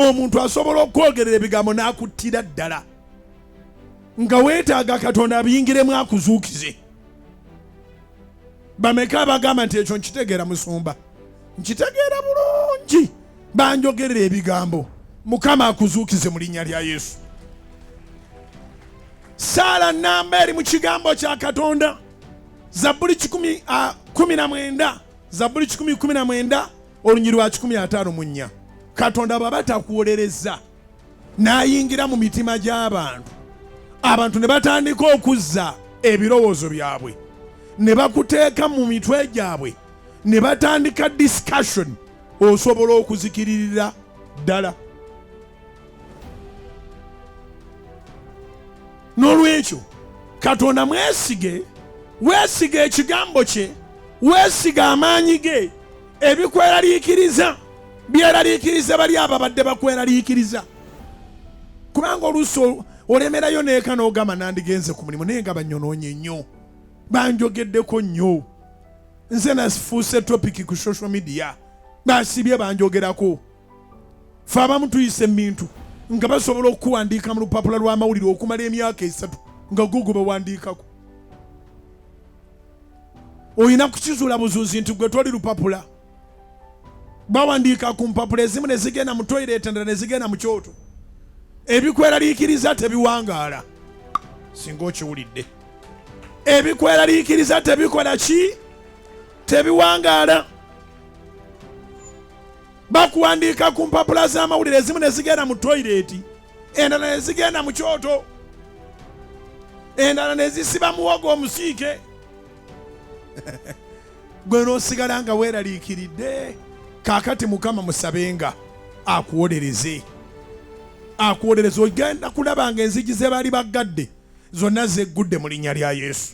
omuntu asobola okwogerera ebigambo nakuttira ddala nga weetaaga Katonda abiyingiremu akuzuukize. Bameka abagamba nti ekyo nkitegeera musumba? Nkitegeera bulungi. Banjogerera ebigambo. Mukama akuzuukize mu linnya lya Yesu. Saala nnamba eri mu kigambo kya Katonda. Zabbuli 19 Zabbuli 19 olunyiri lwa 54. Katonda baba takuwolereza n'ayingira mu mitima gy'abantu, abantu ne batandika okuzza ebirowoozo byabwe, ne bakuteeka mu mitwe gyabwe, ne batandika discussion, osobola okuzikiririra ddala. N'olwekyo Katonda mwesige, weesige ekigambo kye, weesige amaanyi ge, ebikweraliikiriza byeraliikiriza bali ababadde bakweraliikiriza. Kubanga oluusi olemerayo neeka n'ogamba nandigenze ku mulimu naye nga banyonoonye nnyo, banjogeddeko nnyo, nze nafuuse topiki ku social media, basibye banjogerako. Fe abamu tuyise ebintu nga basobola okuwandiika mu lupapula lw'amawulire okumala emyaka 3 nga gwe bawandiikako. Oyina kukizuula buzuuzi nti gwe toli lupapula. Bawandiika ku mpapula ezimu ne zigenda mu toilet endala ne zigenda mu kyoto. Ebikweraliikiriza tebiwangaala. Singa okiwulidde. Ebikweraliikiriza tebikola ki? Tebiwangaala. Bakuwandiika ku mpapula z'amawulire ezimu ne zigenda mu toilet, endala ne zigenda mu kyoto, endala ne zisiba muwogo omusiike. Gwe n'osigala nga weeraliikiridde. Kaakati Mukama musabenga akuwolereze. Akuwolereze, ogenda kulaba nga enzigi ze baali baggadde zonna zeggudde mu linnya lya Yesu.